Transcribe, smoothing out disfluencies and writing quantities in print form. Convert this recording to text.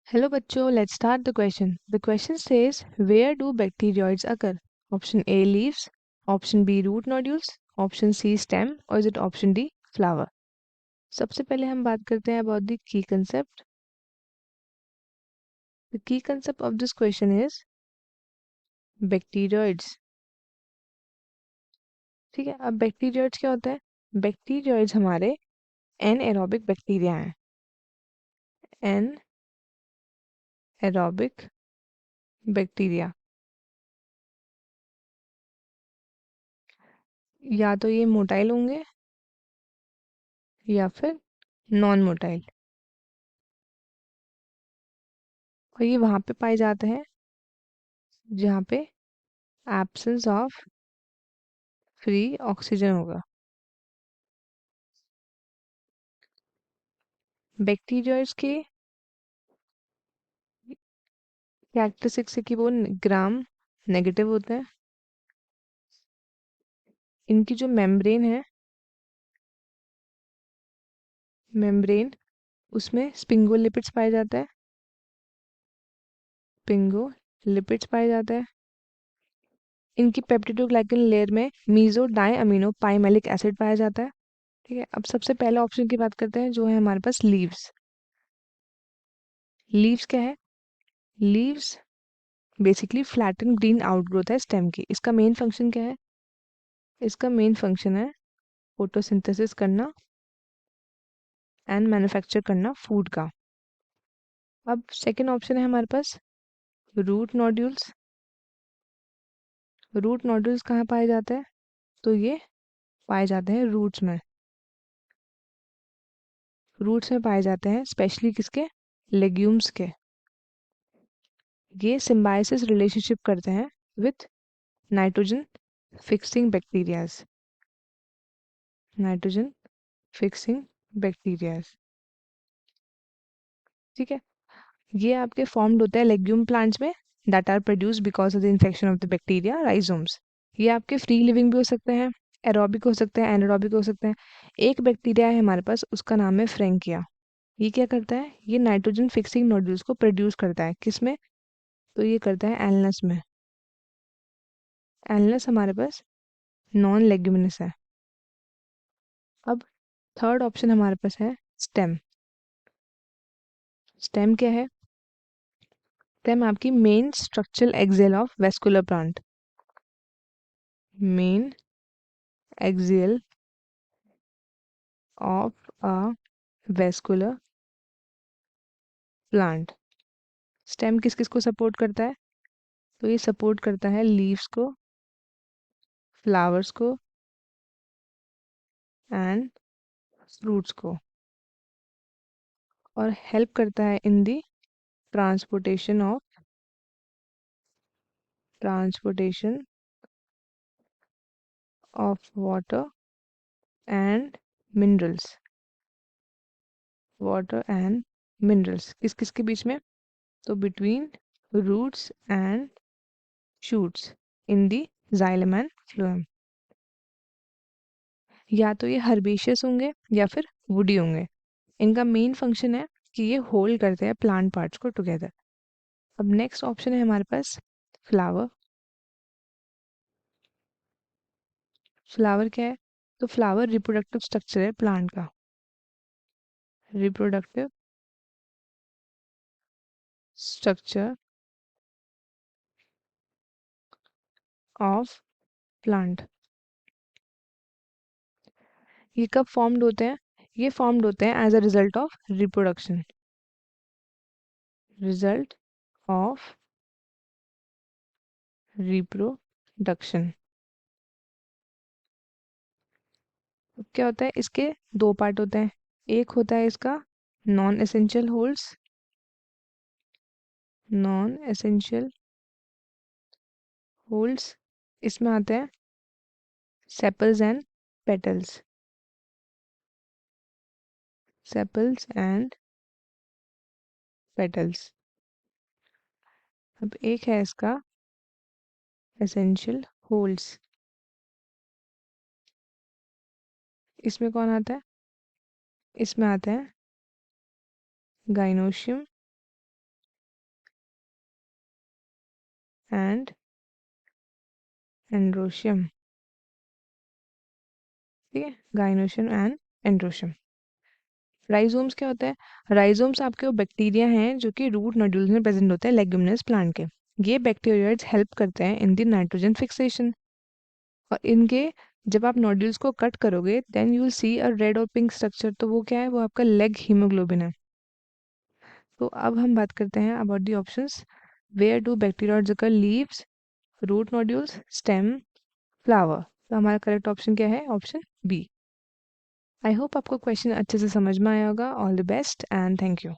Hello bachcho, let's start the question. The question says, where do bacteroids occur? Option A, leaves. Option B, root nodules. Option C, stem. Or is it option D, flower? सबसे पहले हम बात करते हैं about the key concept. The key concept of this question is bacteroids. ठीक है, अब bacteroids क्या होता है? Bacteroids हमारे anaerobic बैक्टीरिया हैं. anaerobic bacteria. या तो ये मोटाइल होंगे या फिर नॉन मोटाइल. और ये वहाँ पे पाए जाते हैं जहाँ पे एब्सेंस ऑफ फ्री ऑक्सीजन होगा. बैक्टीरियाज के कैरेक्टरिस्टिक्स है कि वो ग्राम नेगेटिव होते हैं. इनकी जो मेम्ब्रेन उसमें स्पिंगोलिपिड्स पाए जाता है. स्पिंगोलिपिड्स पाए जाता है. इनकी पेप्टिडोग्लाइकन लेयर में meso diaminopimelic acid पाया जाता है. ठीक है, अब सबसे पहले ऑप्शन की बात करते हैं जो है हमारे पास लीव्स. लीव्स क्या है? Leaves basically flatten green outgrowth है स्टेम की. इसका मेन फंक्शन क्या है? इसका मेन फंक्शन है फोटोसिंथेसिस करना एंड मैन्युफैक्चर करना फूड का. अब सेकंड ऑप्शन है हमारे पास रूट नोड्यूल्स. रूट नोड्यूल्स कहाँ पाए जाते हैं? तो ये पाए जाते हैं रूट्स में. रूट्स में पाए जाते हैं स्पेशली किसके? लेग्यूम्स के. ये सिम्बायोसिस रिलेशनशिप करते हैं with nitrogen fixing bacterias. Nitrogen fixing bacterias. ठीक है, ये आपके फॉर्म्ड होते हैं लेग्यूम प्लांट्स में that are produce because of the infection of the bacteria rhizomes. ये आपके फ्री लिविंग भी हो सकते हैं, एरोबिक हो सकते हैं, एनारोबिक हो सकते हैं. एक बैक्टीरिया है हमारे पास, उसका नाम है फ्रेंकिया. ये क्या करता है? ये नाइट्रोजन फिक्सिंग नोड्यूल्स को प्रोड्यूस करता है. किसमें? तो ये करता है एलनस में. एलनस हमारे पास नॉन लेग्यूमिनस है. अब थर्ड ऑप्शन हमारे पास है स्टेम. स्टेम क्या है? स्टेम आपकी main structural axial of vascular plant. Main axial of a vascular plant. Stem किस किस को सपोर्ट करता है? तो ये सपोर्ट करता है लीव्स को, फ्लावर्स को एंड फ्रूट्स को. और हेल्प करता है in the transportation of water and minerals. Water and minerals किस किस के बीच में? तो between roots and shoots in the xylem and phloem. या तो ये हर्बेशियस होंगे या फिर वुडी होंगे. इनका मेन फंक्शन है कि ये होल्ड करते हैं प्लांट पार्ट्स को टुगेदर. अब नेक्स्ट ऑप्शन है हमारे पास फ्लावर. फ्लावर क्या है? तो फ्लावर रिप्रोडक्टिव स्ट्रक्चर है प्लांट का. Reproductive structure of plant. ये कब फॉर्म्ड होते हैं? ये फॉर्म्ड होते हैं as a result of reproduction. Result of reproduction. क्या होता है? इसके दो पार्ट होते हैं. एक होता है इसका non essential holes. Non essential holes इसमें आते हैं sepals and petals. Sepals and petals. अब एक है इसका एसेंशियल होल्स. इसमें कौन आता है? इसमें आता है गाइनोशियम एंड एंड्रोशियम। ठीक है, गाइनोशियम एंड एंड्रोशियम। राइजोम्स क्या होता है? राइजोम्स आपके वो बैक्टीरिया हैं जो कि रूट नोड्यूल्स में प्रेजेंट होते हैं लेग्यूमिनस प्लांट के। ये बैक्टीरियाइड्स हेल्प करते हैं इन द नाइट्रोजन फिक्सेशन। और इनके जब आप नोड्यूल्स को कट करोगे then you will see a red और पिंक स्ट्रक्चर। तो वो क्या है? वो आपका लेग हीमोग्लोबिन है। तो अब हम बात करते हैं about the options. Where do bacteroids occur? Leaves, root nodules, stem, flower. तो हमारा करेक्ट ऑप्शन क्या है? Option B. आई होप आपको क्वेश्चन अच्छे से समझ में आया होगा। All the best and thank you.